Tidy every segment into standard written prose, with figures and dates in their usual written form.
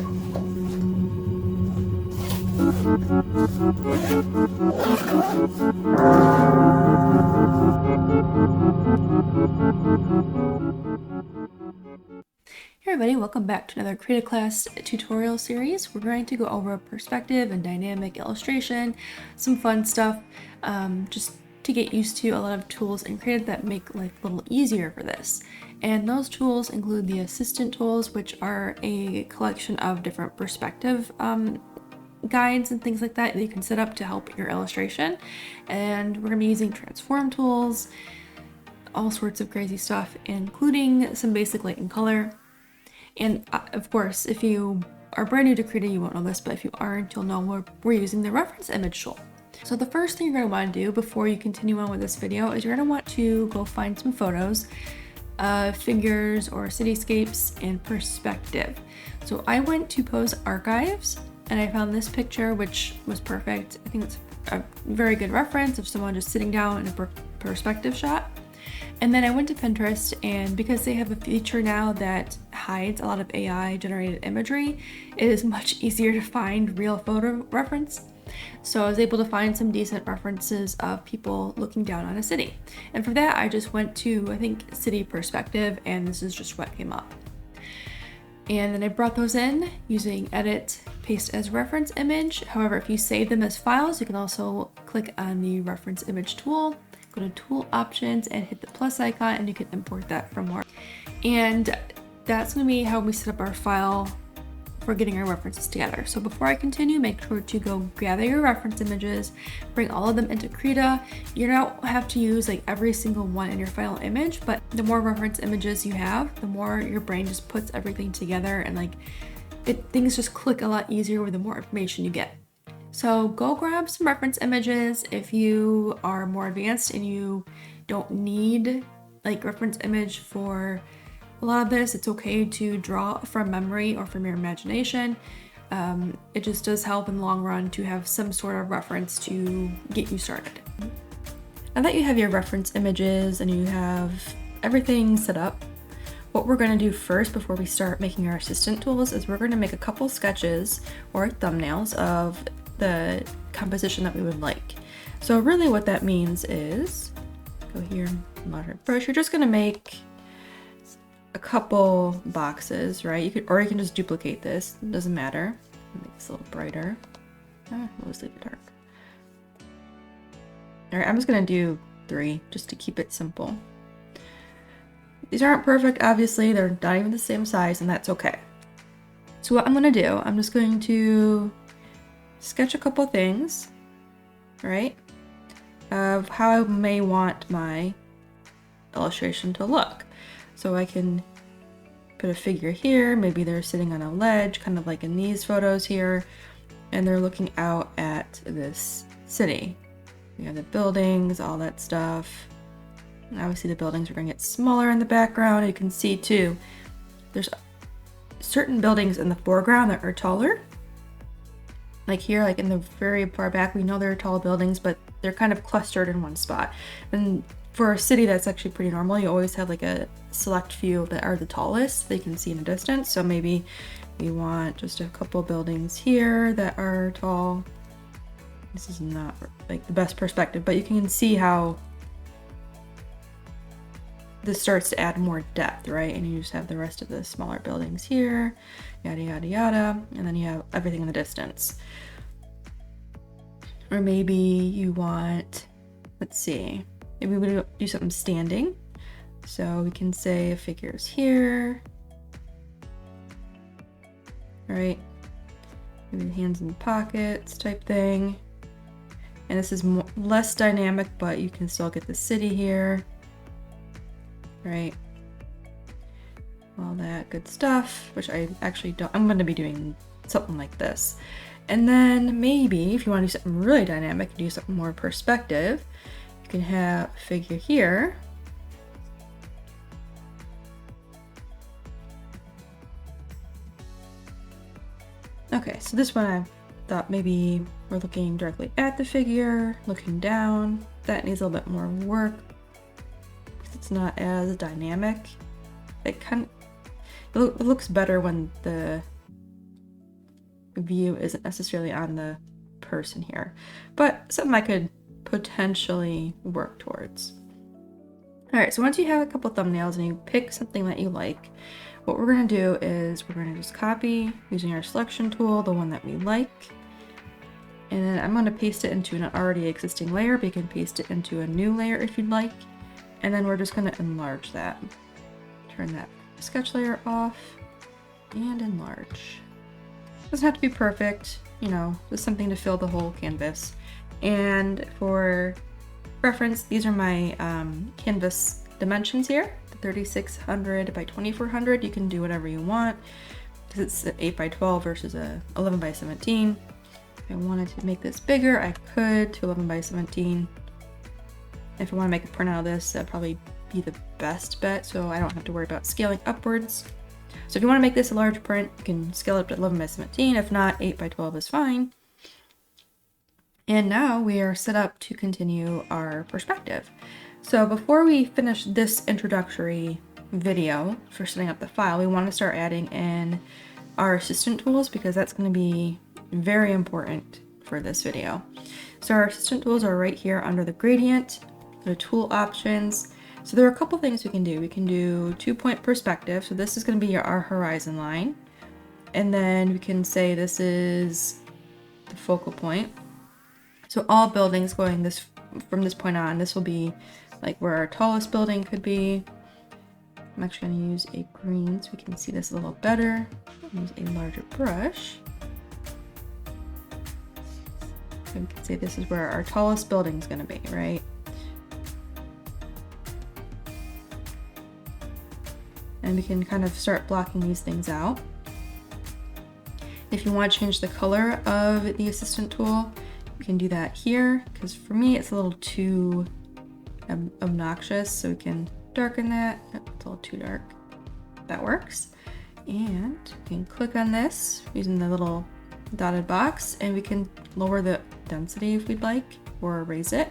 Hey everybody, welcome back to another Krita class tutorial series. We're going to go over perspective and dynamic illustration, some fun stuff, just to get used to a lot of tools in Krita that make life a little easier for this. And those tools include the assistant tools, which are a collection of different perspective guides and things like that you can set up to help your illustration. And we're going to be using transform tools, all sorts of crazy stuff, including some basic light and color. And of course, if you are brand new to Krita, you won't know this, but if you aren't, you'll know we're using the reference image tool. So the first thing you're going to want to do before you continue on with this video is you're going to want to go find some photos, figures or cityscapes in perspective. So I went to Pose Archives and I found this picture, which was perfect. I think it's a very good reference of someone just sitting down in a perspective shot. And then I went to Pinterest, and because they have a feature now that hides a lot of AI generated imagery, it is much easier to find real photo reference. So I was able to find some decent references of people looking down on a city. And for that, I just went to, I think, city perspective, and this is just what came up. And then I brought those in using edit, paste as reference image. However, if you save them as files, you can also click on the reference image tool, go to tool options and hit the plus icon, and you can import that from more. And that's going to be how we set up our file for getting our references together. So before I continue, make sure to go gather your reference images, bring all of them into Krita. You don't have to use like every single one in your final image, but the more reference images you have, the more your brain just puts everything together, and like things just click a lot easier with the more information you get. So go grab some reference images. If you are more advanced and you don't need like reference image for a lot of this, it's okay to draw from memory or from your imagination. It just does help in the long run to have some sort of reference to get you started. Now that you have your reference images and you have everything set up, what we're going to do first before we start making our assistant tools is we're going to make a couple sketches or thumbnails of the composition that we would like. So really what that means is, go here, moderate brush, you're just going to make a couple boxes, right? You can just duplicate this, it doesn't matter. Make this a little brighter. We'll just leave it dark. All right, I'm just going to do 3 just to keep it simple. These aren't perfect, obviously, they're not even the same size, and that's okay. So what I'm going to do, I'm just going to sketch a couple things, right, of how I may want my illustration to look. So I can put a figure here, maybe they're sitting on a ledge, kind of like in these photos here, and they're looking out at this city. We have the buildings, all that stuff. And obviously the buildings are going to get smaller in the background. You can see too, there's certain buildings in the foreground that are taller. Like here, like in the very far back, we know they're tall buildings, but they're kind of clustered in one spot. And for a city, that's actually pretty normal. You always have like a select few that are the tallest they can see in a distance. So maybe we want just a couple buildings here that are tall. This is not like the best perspective, but you can see how this starts to add more depth, right? And you just have the rest of the smaller buildings here, yada, yada, yada. And then you have everything in the distance. Or maybe you want, let's see, maybe we do something standing. So we can say a figure's here, right? Maybe hands in the pockets type thing. And this is less dynamic, but you can still get the city here. Right, all that good stuff, which I actually don't, I'm going to be doing something like this. And then maybe if you want to do something really dynamic, do something more perspective, you can have a figure here. Okay, so this one I thought maybe we're looking directly at the figure, looking down. That needs a little bit more work. It's not as dynamic. It looks better when the view isn't necessarily on the person here, but something I could potentially work towards. All right, so once you have a couple thumbnails and you pick something that you like, what we're going to do is we're going to just copy using our selection tool, the one that we like. And then I'm going to paste it into an already existing layer, but you can paste it into a new layer if you'd like. And then we're just going to enlarge that. Turn that sketch layer off and enlarge. Doesn't have to be perfect, you know, just something to fill the whole canvas. And for reference, these are my canvas dimensions here, the 3600 by 2400. You can do whatever you want because it's an 8 by 12 versus a 11 by 17. If I wanted to make this bigger, I could to 11 by 17. If I want to make a print out of this, that'd probably be the best bet, so I don't have to worry about scaling upwards. So if you want to make this a large print, you can scale it up to 11 by 17. If not, 8 by 12 is fine. And now we are set up to continue our perspective. So before we finish this introductory video for setting up the file, we want to start adding in our assistant tools because that's going to be very important for this video. So our assistant tools are right here under the gradient, the tool options. So there are a couple things we can do. We can do 2-point perspective. So this is going to be our horizon line. And then we can say this is the focal point. So all buildings going this from this point on, this will be like where our tallest building could be. I'm actually going to use a green so we can see this a little better. Use a larger brush. And we can say this is where our tallest building is going to be, right? And we can kind of start blocking these things out. If you want to change the color of the assistant tool, you can do that here, because for me it's a little too obnoxious, so we can darken that. Oh, it's a little too dark. That works. And we can click on this using the little dotted box, and we can lower the density if we'd like, or raise it.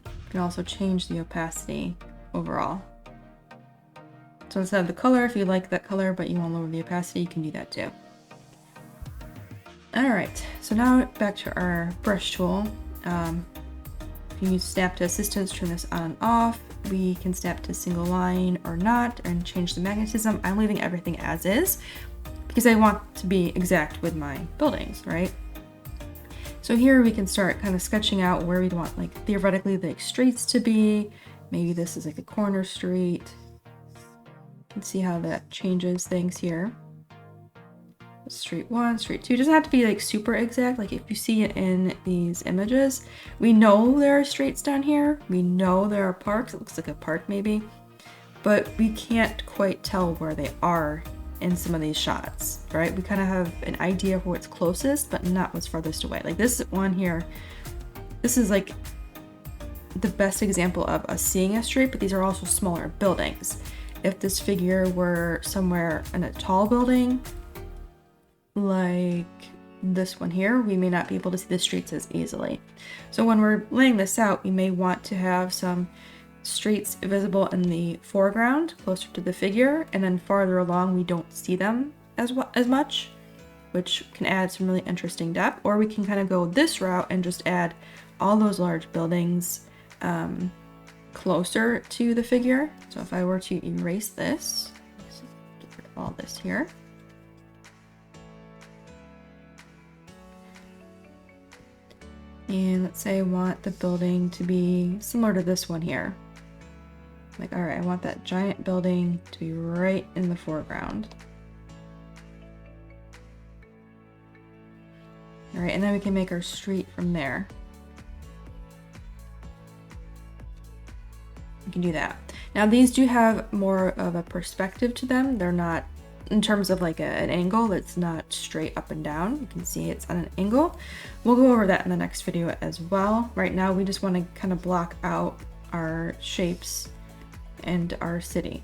You can also change the opacity overall. So instead of the color, if you like that color but you want to lower the opacity, you can do that too. Alright, so now back to our brush tool. If you use snap to assistance, turn this on and off. We can snap to single line or not, and change the magnetism. I'm leaving everything as is because I want to be exact with my buildings, right? So here we can start kind of sketching out where we'd want, like, theoretically the streets to be. Maybe this is like a corner street. You can see how that changes things here. Street 1, street 2, doesn't have to be like super exact. Like if you see it in these images, we know there are streets down here. We know there are parks. It looks like a park maybe, but we can't quite tell where they are in some of these shots, right? We kind of have an idea of what's closest, but not what's farthest away. Like this one here, this is like the best example of us seeing a street, but these are also smaller buildings. If this figure were somewhere in a tall building, like this one here, we may not be able to see the streets as easily. So when we're laying this out, we may want to have some streets visible in the foreground, closer to the figure, and then farther along we don't see them as much, which can add some really interesting depth. Or we can kind of go this route and just add all those large buildings closer to the figure. So if I were to erase this, get rid of all this here. And let's say I want the building to be similar to this one here. Like, all right, I want that giant building to be right in the foreground. All right, and then we can make our street from there. We can do that. Now these do have more of a perspective to them. They're not, in terms of like an angle, it's not straight up and down. You can see it's on an angle. We'll go over that in the next video as well. Right now we just want to kind of block out our shapes and our city.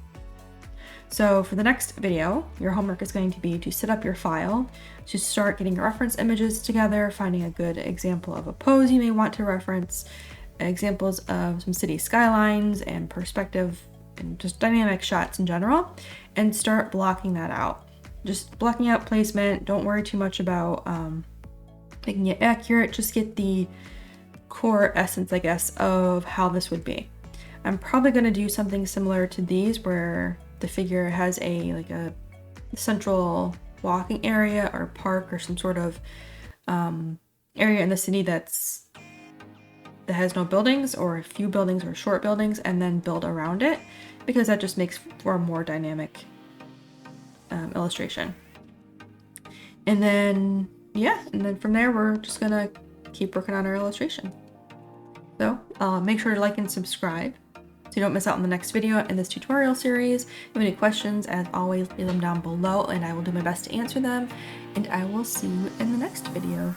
So for the next video, your homework is going to be to set up your file, to start getting your reference images together, finding a good example of a pose you may want to reference, examples of some city skylines and perspective and just dynamic shots in general, and start blocking that out. just blocking out placement. Don't worry too much about making it accurate. Just get the core essence, I guess, of how this would be. I'm probably going to do something similar to these where the figure has a central walking area or park or some sort of area in the city that has no buildings or a few buildings or short buildings, and then build around it, because that just makes for a more dynamic illustration. And then from there we're just gonna keep working on our illustration. So make sure to like and subscribe so you don't miss out on the next video in this tutorial series. If you have any questions, as always, leave them down below and I will do my best to answer them. And I will see you in the next video.